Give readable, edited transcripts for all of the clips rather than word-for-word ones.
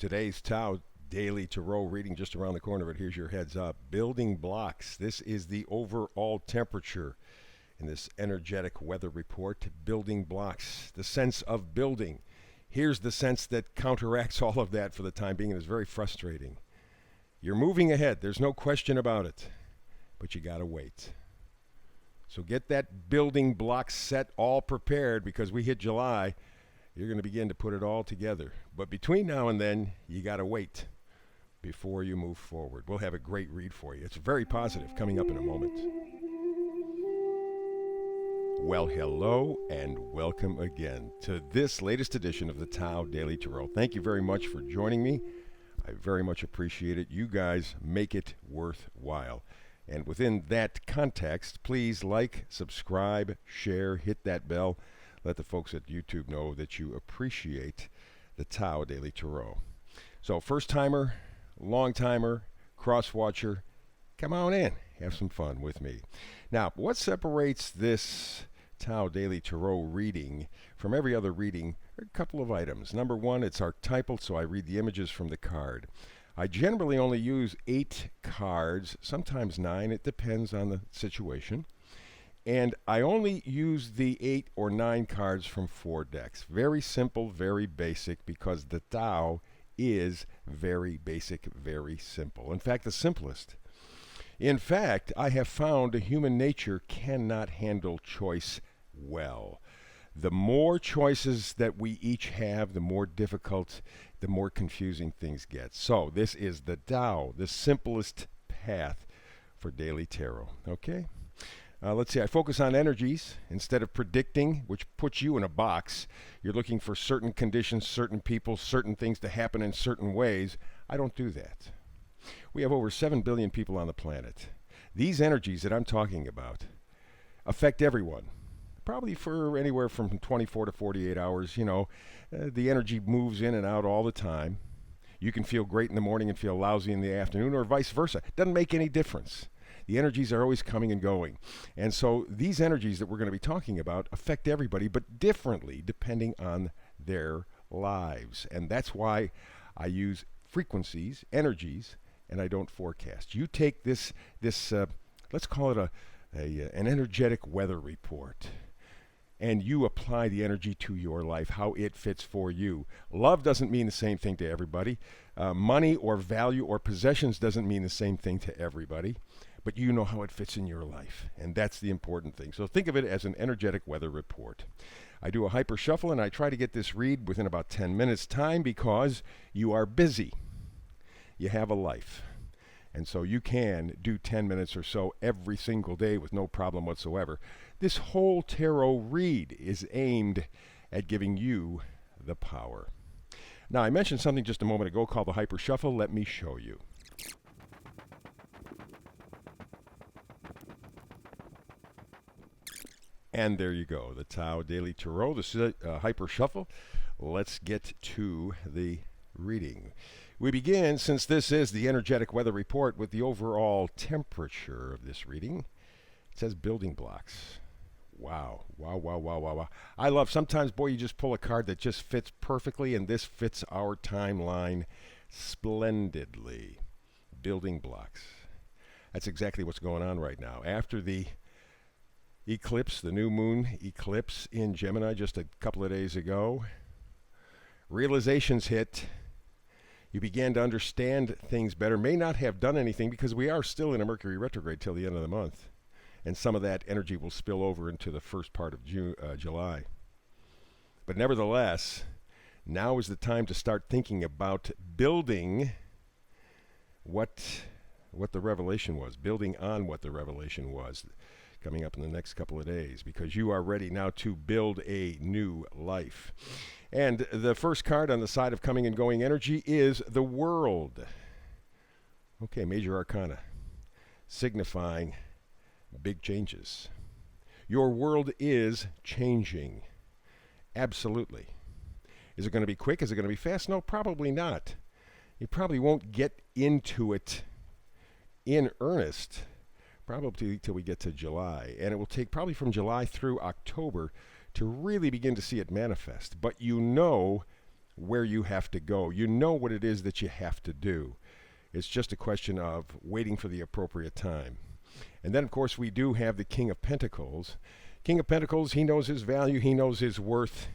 Today's Tao Daily Tarot reading just around the corner, but here's your heads up. Building blocks. This is the overall temperature in this energetic weather report. Building blocks. The sense of building. Here's the sense that counteracts all of that for the time being and is very frustrating. You're moving ahead. There's no question about it. But you got to wait. So get that building block set all prepared because we hit July. You're going to begin to put it all together. But between now and then, you got to wait before you move forward. We'll have a great read for you. It's very positive coming up in a moment. Well, hello and welcome again to this latest edition of the Tao Daily Tarot. Thank you very much for joining me. I very much appreciate it. You guys make it worthwhile. And within that context, please like, subscribe, share, hit that bell. Let the folks at YouTube know that you appreciate the Tao Daily Tarot. So first timer, long timer, cross watcher, come on in. Have some fun with me. Now, what separates this Tao Daily Tarot reading from every other reading are a couple of items. Number one, it's archetypal, so I read the images from the card. I generally only use 8 cards, sometimes 9. It depends on the situation. And I only use the 8 or 9 cards from 4 decks. Very simple, very basic, because the Tao is very basic, very simple. In fact, the simplest. In fact, I have found human nature cannot handle choice well. The more choices that we each have, the more difficult, the more confusing things get. So this is the Tao, the simplest path for daily tarot. Okay? Let's see, I focus on energies instead of predicting, which puts you in a box. You're looking for certain conditions, certain people, certain things to happen in certain ways. I don't do that. We have over 7 billion people on the planet. These energies that I'm talking about affect everyone. Probably for anywhere from 24 to 48 hours. The energy moves in and out all the time. You can feel great in the morning and feel lousy in the afternoon, or vice versa. Doesn't make any difference. The energies are always coming and going. And so these energies that we're going to be talking about affect everybody, but differently depending on their lives. And that's why I use frequencies, energies, and I don't forecast. You take this let's call it an energetic weather report, and you apply the energy to your life, how it fits for you. Love doesn't mean the same thing to everybody. Money or value or possessions doesn't mean the same thing to everybody. But you know how it fits in your life, and that's the important thing. So think of it as an energetic weather report. I do a hyper shuffle, and I try to get this read within about 10 minutes time because you are busy. You have a life. And so you can do 10 minutes or so every single day with no problem whatsoever. This whole tarot read is aimed at giving you the power. Now, I mentioned something just a moment ago called the hyper shuffle. Let me show you. And there you go, the Tao Daily Tarot, the Hyper Shuffle. Let's get to the reading. We begin, since this is the energetic weather report, with the overall temperature of this reading. It says building blocks. Wow, wow, wow, wow, wow, wow. I love, sometimes, boy, you just pull a card that just fits perfectly, and this fits our timeline splendidly. Building blocks. That's exactly what's going on right now. After the eclipse, the new moon eclipse in Gemini just a couple of days ago, realizations hit. You began to understand things better. May not have done anything because we are still in a Mercury retrograde till the end of the month. And some of that energy will spill over into the first part of July. But nevertheless, now is the time to start thinking about building what the revelation was, building on what the revelation was, coming up in the next couple of days, because you are ready now to build a new life. And the first card on the side of coming and going energy is the World. Okay, major arcana, signifying big changes. Your world is changing. Absolutely. Is it going to be quick? Is it going to be fast? No, probably not. You probably won't get into it in earnest probably till we get to July. And it will take probably from July through October to really begin to see it manifest. But you know where you have to go. You know what it is that you have to do. It's just a question of waiting for the appropriate time. And then, of course, we do have the King of Pentacles. King of Pentacles, he knows his value, he knows his worth.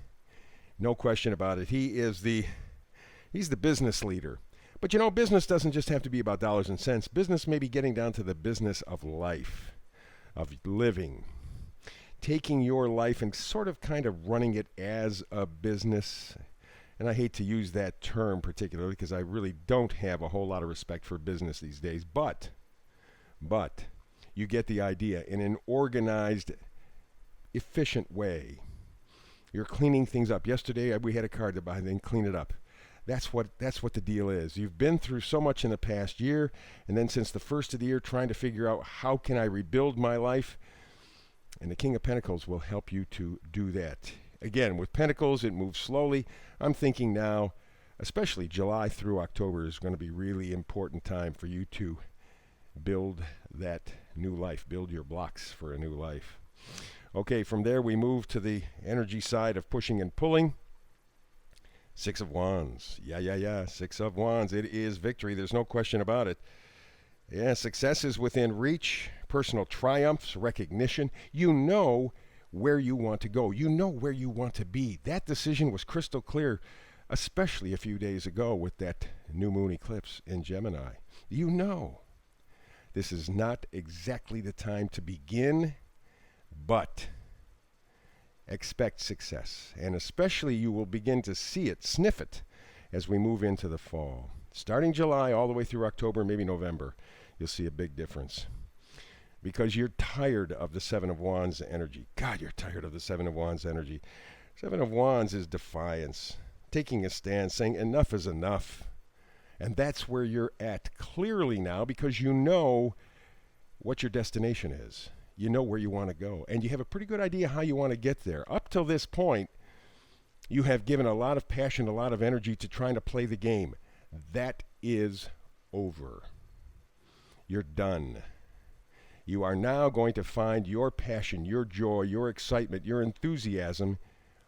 No question about it. He's the business leader. But you know, business doesn't just have to be about dollars and cents. Business may be getting down to the business of life, of living. Taking your life and sort of kind of running it as a business. And I hate to use that term particularly because I really don't have a whole lot of respect for business these days. But you get the idea. In an organized, efficient way. You're cleaning things up. Yesterday we had a card to buy, then clean it up. That's what the deal is. You've been through so much in the past year, and then since the first of the year trying to figure out how can I rebuild my life, and the King of Pentacles will help you to do that. Again, with Pentacles, it moves slowly. I'm thinking now, especially July through October is going to be really important time for you to build that new life, build your blocks for a new life. Okay, from there we move to the energy side of pushing and pulling. Six of Wands. Yeah. Six of Wands. It is victory. There's no question about it. Yeah, success is within reach. Personal triumphs, recognition. You know where you want to go. You know where you want to be. That decision was crystal clear, especially a few days ago with that new moon eclipse in Gemini. You know. This is not exactly the time to begin, but expect success, and especially you will begin to see it, sniff it, as we move into the fall. Starting July all the way through October, maybe November, you'll see a big difference. Because you're tired of the Seven of Wands energy. God, you're tired of the Seven of Wands energy. Seven of Wands is defiance, taking a stand, saying enough is enough. And that's where you're at clearly now because you know what your destination is. You know where you want to go. And you have a pretty good idea how you want to get there. Up till this point, you have given a lot of passion, a lot of energy to trying to play the game. That is over. You're done. You are now going to find your passion, your joy, your excitement, your enthusiasm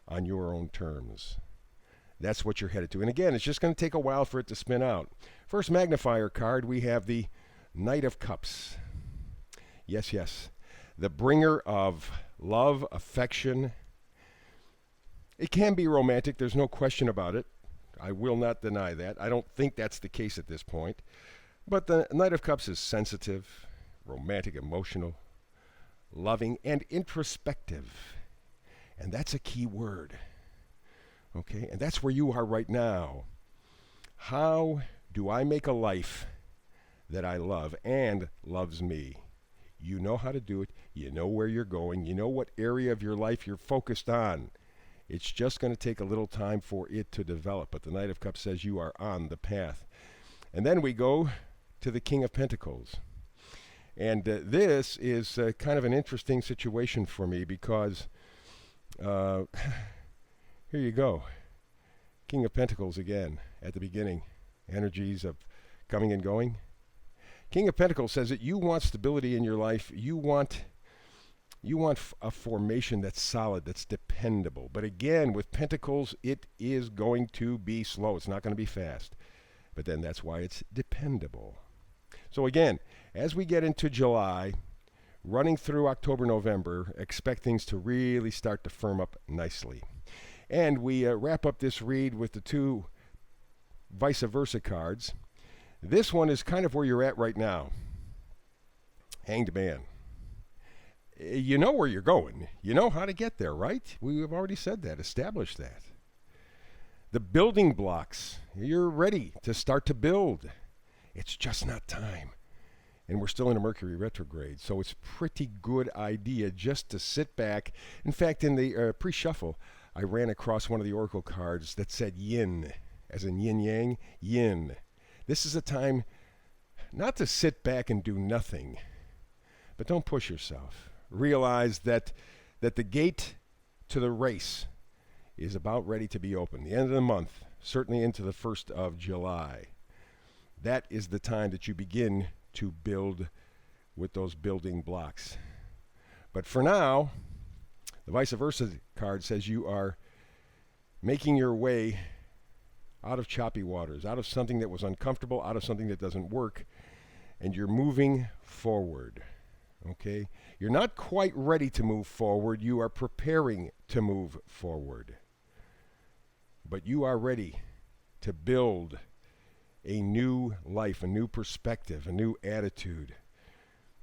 on your own terms. That's what you're headed to. And again, it's just going to take a while for it to spin out. First magnifier card, we have the Knight of Cups. Yes. The bringer of love, affection. It can be romantic. There's no question about it. I will not deny that. I don't think that's the case at this point. But the Knight of Cups is sensitive, romantic, emotional, loving, and introspective. And that's a key word. Okay? And that's where you are right now. How do I make a life that I love and loves me? You know how to do it. You know where you're going. You know what area of your life you're focused on. It's just going to take a little time for it to develop. But the Knight of Cups says you are on the path. And then we go to the King of Pentacles. And this is kind of an interesting situation for me because here you go. King of Pentacles again at the beginning. Energies of coming and going. King of Pentacles says that you want stability in your life. You want a formation that's solid, that's dependable. But again, with Pentacles, it is going to be slow. It's not going to be fast. But then that's why it's dependable. So again, as we get into July, running through October, November, expect things to really start to firm up nicely. And we wrap up this read with the two vice versa cards. This one is kind of where you're at right now. Hanged Man. You know where you're going. You know how to get there, right? We have already said that, established that. The building blocks. You're ready to start to build. It's just not time. And we're still in a Mercury retrograde, so it's a pretty good idea just to sit back. In fact, in the pre-shuffle, I ran across one of the oracle cards that said yin, as in yin-yang, yin. This is a time not to sit back and do nothing, but don't push yourself. Realize that the gate to the race is about ready to be open. The end of the month, certainly into the 1st of July. That is the time that you begin to build with those building blocks. But for now, the vice versa card says you are making your way out of choppy waters, out of something that was uncomfortable, out of something that doesn't work, and you're moving forward. Okay? You're not quite ready to move forward. You are preparing to move forward. But you are ready to build a new life, a new perspective, a new attitude,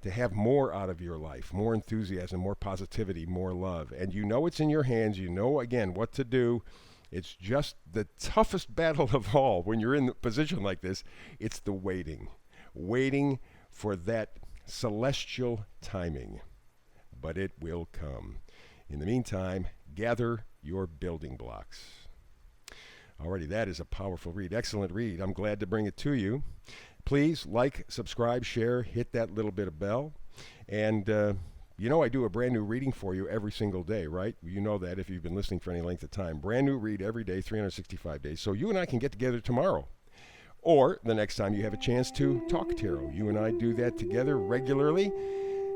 to have more out of your life, more enthusiasm, more positivity, more love. And you know it's in your hands. You know, again, what to do. It's just the toughest battle of all when you're in a position like this. It's the waiting. Waiting for that celestial timing. But it will come. In the meantime, gather your building blocks. Alrighty, that is a powerful read. Excellent read. I'm glad to bring it to you. Please like, subscribe, share, hit that little bit of bell. And you know I do a brand new reading for you every single day, right? You know that if you've been listening for any length of time. Brand new read every day, 365 days. So you and I can get together tomorrow. Or the next time you have a chance to talk tarot. You and I do that together regularly.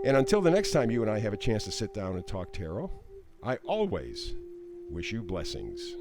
And until the next time you and I have a chance to sit down and talk tarot, I always wish you blessings.